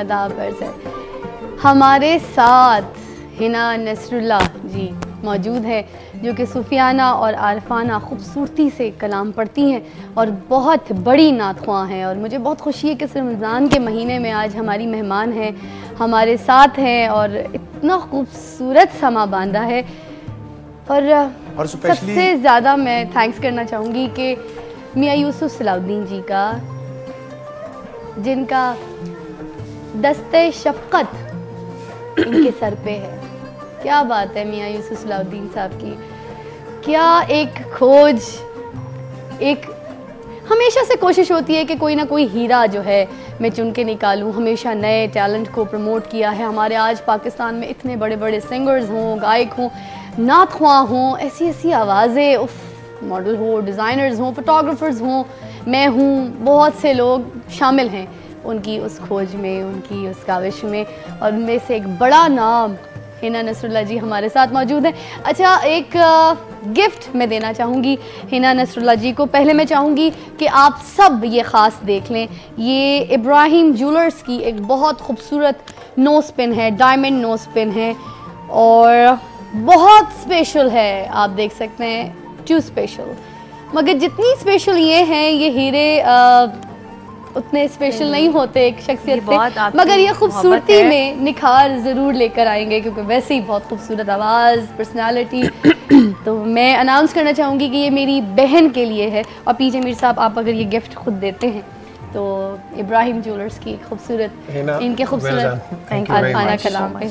आदाब अर्ज़ है। हमारे साथ हिना नसरुल्लाह जी मौजूद है, जो कि सूफियाना और आरफाना खूबसूरती से कलाम पढ़ती हैं और बहुत बड़ी नात ख्वां हैं। और मुझे बहुत खुशी है कि इस रमज़ान के महीने में आज हमारी मेहमान हैं, हमारे साथ हैं और इतना खूबसूरत समा बांधा है। और सबसे ज़्यादा मैं थैंक्स करना चाहूँगी कि मियाँ यूसुफ सलाउद्दीन जी का, जिनका दस्ते शफ़क़त इनके सर पे है। क्या बात है मियाँ यूसुफ सलाउद्दीन साहब की, क्या एक खोज, एक हमेशा से कोशिश होती है कि कोई ना कोई हीरा जो है मैं चुन के निकालूं। हमेशा नए टैलेंट को प्रमोट किया है। हमारे आज पाकिस्तान में इतने बड़े बड़े सिंगर्स हों, गायक हों, नात ख्वां हों, ऐसी ऐसी आवाज़ें, मॉडल हो, डिज़ाइनर्स हों, फोटोग्राफर्स हों, मैं हूँ, बहुत से लोग शामिल हैं उनकी उस खोज में, उनकी उस काविश में। और उनमें से एक बड़ा नाम हिना नसरुल्लाह जी हमारे साथ मौजूद हैं। अच्छा, एक गिफ्ट मैं देना चाहूँगी हिना नसरुल्लाह जी को। पहले मैं चाहूँगी कि आप सब ये ख़ास देख लें, ये इब्राहिम ज्वेलर्स की एक बहुत खूबसूरत नोज़ पिन है, डायमंड नोज़ पिन है और बहुत स्पेशल है। आप देख सकते हैं, टू स्पेशल। मगर जितनी स्पेशल ये हैं, ये हीरे उतने स्पेशल नहीं होते एक शख्सियत से, मगर ये खूबसूरती में निखार ज़रूर लेकर आएंगे, क्योंकि वैसे ही बहुत खूबसूरत आवाज़, पर्सनालिटी। तो मैं अनाउंस करना चाहूँगी कि ये मेरी बहन के लिए है। और पीछे मीर साहब, आप अगर ये गिफ्ट खुद देते हैं तो इब्राहिम ज्वेलर्स की खूबसूरत, इनके खूबसूरत आरफाना कलाम पे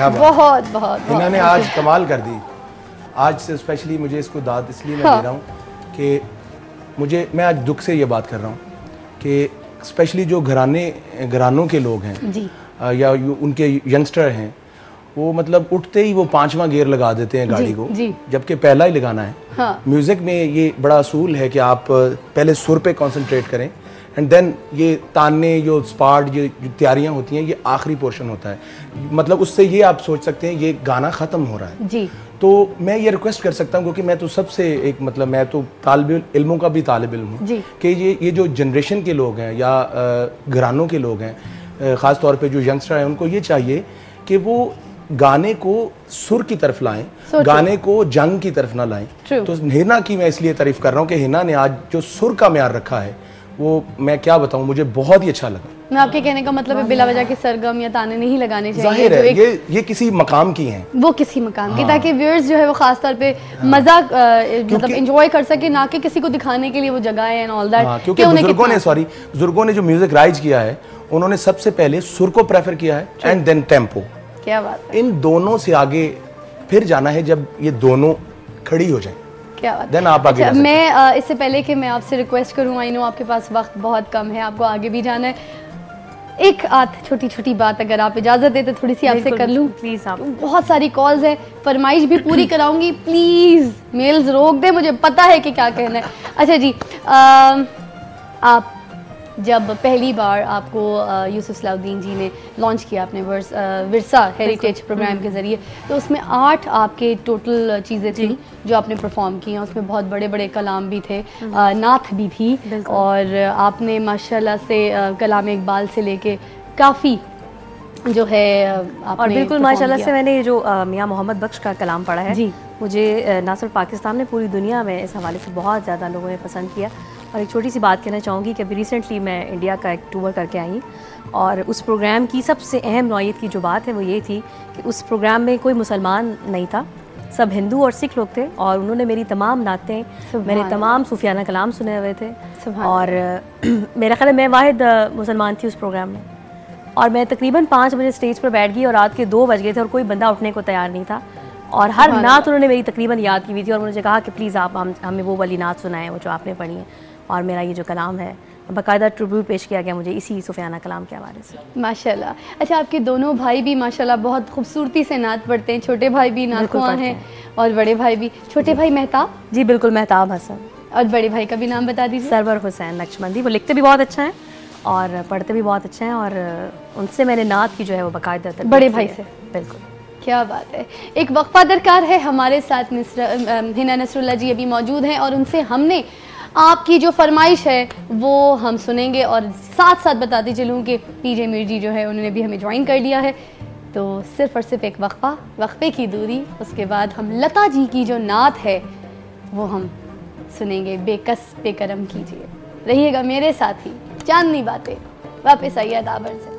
बहुत बहुत इन्होंने आज कमाल कर दी। आज से स्पेशली मुझे इसको दाद इसलिए मैं दे रहा हूँ कि मैं आज दुख से ये बात कर रहा हूँ कि स्पेशली जो घरानों के लोग हैं जी, या उनके यंगस्टर हैं, वो मतलब उठते ही वो 5वां गियर लगा देते हैं गाड़ी को, जबकि पहला ही लगाना है। हाँ। म्यूज़िक में ये बड़ा असूल है कि आप पहले सुर पे कंसंट्रेट करें एंड देन ये ताने, जो स्पार्ट, जो तैयारियां होती हैं, ये आखिरी पोर्शन होता है। मतलब उससे ये आप सोच सकते हैं ये गाना ख़त्म हो रहा है जी। तो मैं ये रिक्वेस्ट कर सकता हूँ, क्योंकि मैं तो सबसे एक मतलब मैं तो तालिब इल्मों का भी तालिब इल्म हूँ, कि ये जो जनरेशन के लोग हैं या घरानों के लोग हैं, ख़ास तौर पे जो यंगस्टर हैं, उनको ये चाहिए कि वो गाने को सुर की तरफ लाएं, गाने को जंग की तरफ ना लाएं। तो हिना की मैं इसलिए तारीफ कर रहा हूँ कि हिना ने आज जो सुर का म्यार रखा है, वो मैं क्या बताऊं, मुझे बहुत ही अच्छा लगा। मैं आपके कहने का मतलब है बिला वजह के सरगम या ताने नहीं लगाने चाहिए। जाहिर है ये किसी मकाम की हैं, वो किसी मकाम की, ताकि व्यूअर्स जो है वो खास तौर पे मजा मतलब एंजॉय कर सके, ना कि किसी को दिखाने के लिए वो जगह है एंड ऑल दैट। क्योंकि बुजुर्गों ने जो म्यूजिक राइज किया है, उन्होंने सबसे पहले सुर को प्रेफर किया है एंड देन टेम्पो। क्या बात है। इन दोनों से आगे फिर जाना है जब ये दोनों खड़ी हो जाए। क्या बात है। आप आगे मैं इससे पहले कि मैं आपसे रिक्वेस्ट करूँ, आई नो आपके पास वक्त बहुत कम है, आपको आगे भी जाना है, एक छोटी छोटी बात अगर आप इजाज़त देते थोड़ी सी आपसे कर लूँ प्लीज़। आप बहुत सारी कॉल्स है, फरमाइश भी पूरी कराऊंगी, प्लीज़ मेल्स रोक दे, मुझे पता है कि क्या कहना है। अच्छा जी, आप जब पहली बार आपको यूसुफ सलाउद्दीन जी ने लॉन्च किया अपने विरसा हेरिटेज प्रोग्राम के ज़रिए, तो उसमें 8 आपके टोटल चीज़ें थी जो आपने परफॉर्म की हैं। उसमें बहुत बड़े बड़े कलाम भी थे, नात भी थी, और आपने माशाल्लाह से कलाम इकबाल से लेके काफ़ी जो है आपने, और बिल्कुल माशाल्लाह से मैंने जो मियाँ मोहम्मद बख्श का कलाम पढ़ा है जी, मुझे ना सिर्फ पाकिस्तान में, पूरी दुनिया में इस हवाले से बहुत ज़्यादा लोगों ने पसंद किया। और एक छोटी सी बात कहना चाहूँगी कि अभी रिसेंटली मैं इंडिया का एक टूर करके आई, और उस प्रोग्राम की सबसे अहम नौइयत की जो बात है वो ये थी कि उस प्रोग्राम में कोई मुसलमान नहीं था, सब हिंदू और सिख लोग थे, और उन्होंने मेरी तमाम नातें, मैंने तमाम सूफियाना कलाम सुने हुए थे, और मेरा ख्याल है मैं वाहिद मुसलमान थी उस प्रोग्राम में। और मैं तकरीबन 5 बजे स्टेज पर बैठ गई और रात के 2 बज गए थे और कोई बंदा उठने को तैयार नहीं था, और हर नात उन्होंने मेरी तकरीबन याद की हुई थी, और मुझे कहा कि प्लीज़ आप हमें वो वाली नात सुनाएं वो जो आपने पढ़ी है। और मेरा ये जो कलाम है बाकायदा ट्रिब्यूट पेश किया गया मुझे इसी सूफियाना कलाम के हवाले से। माशाल्लाह। अच्छा, आपके दोनों भाई भी माशाल्लाह बहुत खूबसूरती से नात पढ़ते हैं, छोटे भाई भी नात ख्वां हैं और बड़े भाई भी। छोटे भाई मेहताब? जी बिल्कुल, मेहताब हसन। और बड़े भाई का भी नाम बता दीजिए। सरवर हुसैन नक्शबंदी। वो लिखते भी बहुत अच्छा है और पढ़ते भी बहुत अच्छे हैं, और उनसे मैंने नात की जो है वो बाकायदा बड़े भाई से। बिल्कुल, क्या बात है। एक वक्फा दरकार है, हमारे साथ हिना नसरुल्लाह जी अभी मौजूद हैं, और उनसे हमने आपकी जो फरमाइश है वो हम सुनेंगे, और साथ साथ बताती चलूँ कि पीजे मीर जी जो है उन्होंने भी हमें ज्वाइन कर लिया है। तो सिर्फ और सिर्फ एक वक्फे की दूरी, उसके बाद हम लता जी की जो नात है वो हम सुनेंगे, बेकस बेकरम कीजिए। रहिएगा मेरे साथ ही, चांदनी बातें वापस आइए दाबर से।